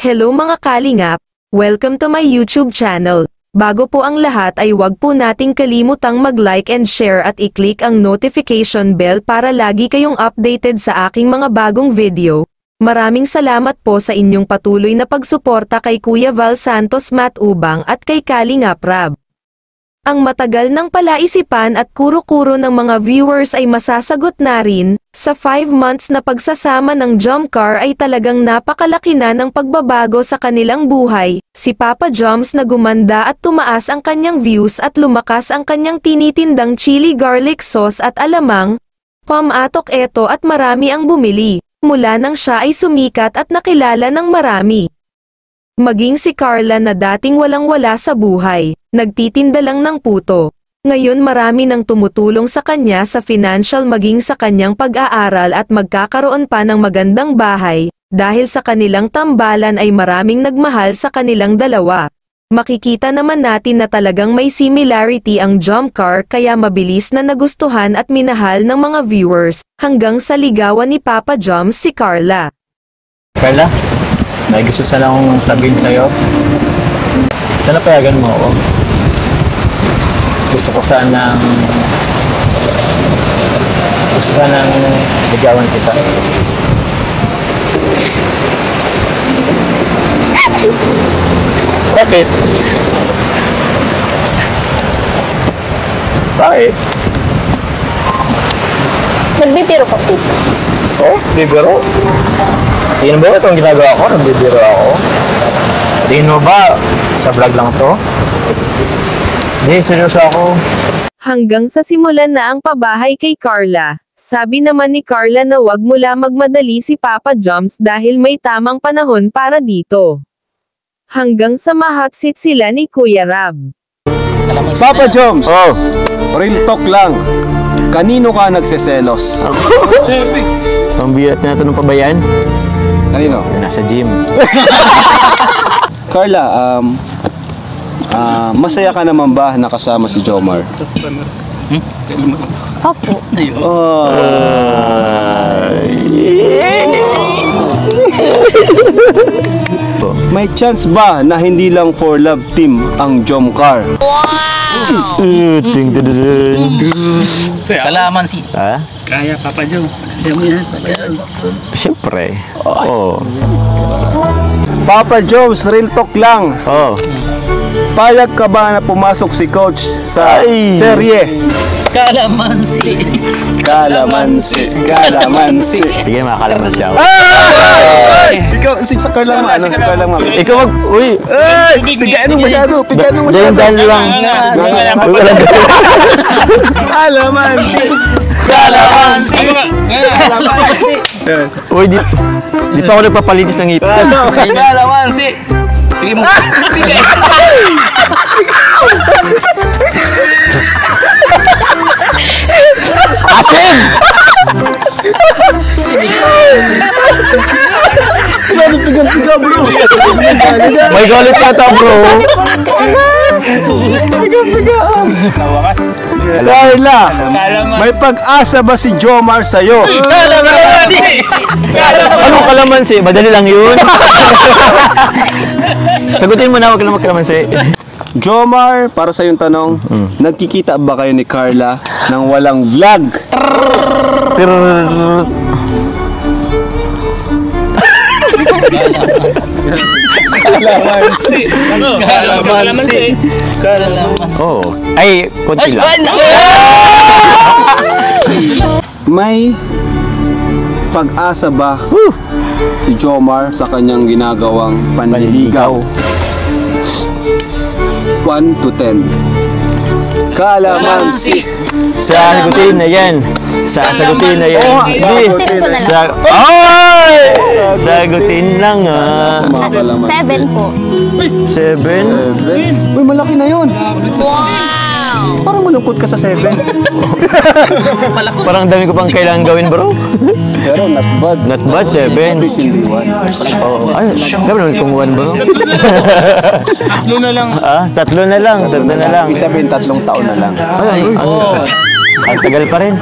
Hello mga kalingap, welcome to my YouTube channel. Bago po ang lahat ay wag po nating kalimutang mag-like and share at i-click ang notification bell para lagi kayong updated sa aking mga bagong video. Maraming salamat po sa inyong patuloy na pagsuporta kay Kuya Val Santos Matubang at kay Kalingap Rab. Ang matagal ng palaisipan at kuro-kuro ng mga viewers ay masasagot na rin. Sa 5 months na pagsasama ng Jomcar ay talagang napakalaki na ng pagbabago sa kanilang buhay. Si Papa Joms na gumanda at tumaas ang kanyang views at lumakas ang kanyang tinitindang chili garlic sauce at alamang, pamatok eto at marami ang bumili, mula nang siya ay sumikat at nakilala ng marami. Maging si Carla na dating walang-wala sa buhay, nagtitinda lang ng puto. Ngayon marami nang tumutulong sa kanya sa financial maging sa kanyang pag-aaral at magkakaroon pa ng magandang bahay, dahil sa kanilang tambalan ay maraming nagmahal sa kanilang dalawa. Makikita naman natin na talagang may similarity ang Jomcar kaya mabilis na nagustuhan at minahal ng mga viewers, hanggang sa ligawan ni Papa Joms si Carla. Carla? May gusto sana akong sabihin sa'yo. Sana payagan mo ako. Gusto ko sanang ligawan kita. Bakit? Bakit? Nagbibiro ka, Pete. Oh, bibiro? Tingin mo ba itong ginagawa ko? Nagbibiro ako? Tingin mo ba sa vlog lang to? Hindi, seryoso ako. Hanggang sa simulan na ang pabahay kay Carla. Sabi naman ni Carla na wag mula magmadali si Papa Joms dahil may tamang panahon para dito. Hanggang sa ma-hot seat sila ni Kuya Rab. Papa Joms! Oh, real talk lang. Kanino ka nagseselos? Ang birat na natanong pa ba yan? Kanino? Nasa gym. Carla, masaya ka naman ba nakasama si Jomar? Opo. Oh. May chance ba na hindi lang for love team ang Jomcar? Kalaman si. Ha? Kaya Papa Joms. Kaya mo yan, Papa Joms. Siyempre. Oo. Papa Joms, real talk lang. Oo. Payag ka ba na pumasok si Coach sa serye? Kalamansi. Kalamansi, kalamansi. Sige, makakalaman siya. Ay! Ikaw, si Carla mo, ano? Si Carla mo. Ikaw mag... Uy! Ay! Pigaan mo masyado, pigaan mo masyado. Diyan lang. Kalamansi. Kalamansi. Kalamansi. Uy, di pa ako nagpapalinis ng ngipin. Kalamansi. Sige mo. Asim! Pigang-pigang, bro. May galit yata, bro. Pigang-pigang. Sa wakas. Carla, may pag-asa ba si Jomar sa'yo? Kalamansi. Anong kalamansi? Madali lang yun. Sagutin mo na, huwag ka na magkalamansi. Jomar, para sa yung tanong, nagkikita ba kayo ni Carla nang walang vlog? Kalamansi. Kalamansi. Oo. Ay, konti lang. May pag-asa ba si Jomar sa kanyang ginagawang panliligaw? 1 to 10. Kalamansi. Sasagutin na yan. Sasagutin na yan. Hindi. Sagutin na yan. Ay! Sagutin lang ah. 7 po. 7? Uy, malaki na yun. Wow! Parang malungkot ka sa 7. Parang dami ko pang kailangan gawin, bro. Pero not bad. Not bad, 7. At least hindi 1. Oh, ay, dami naman kung 1, bro. Tatlo na lang. Ah, 3 na lang. 3 na lang. Ibig sabihin 3 taon na lang. Ay, ang tagal pa rin.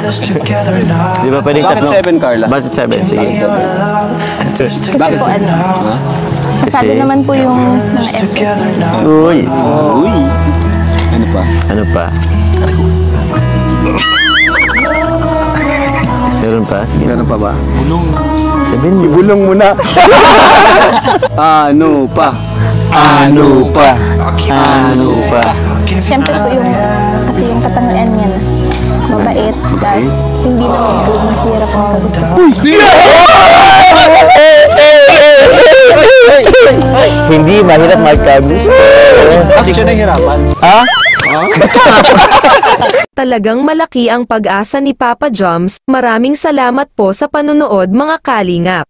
Di ba pwedeng Bakit 3? 7, Carla? Bakit 7? Sige. Kasi Bakit po 7? ano, Ha? kasi Kabisado naman po yung mga Uy. Uy. Ano pa? Ano pa? Meron pa? Sige. Meron pa ba? Sabihin mo. Ibulong mo na. Ano pa? Ano pa? Ano pa? Siyempre po yung, kasi yung katangian niya na mabait, tapos hindi naman po mahirap ang kagusto sa Hindi mahirap magkagusto. Kasi siya nahihirapan. Ha? Talagang malaki ang pag-asa ni Papa Joms. Maraming salamat po sa panunood mga kalingap.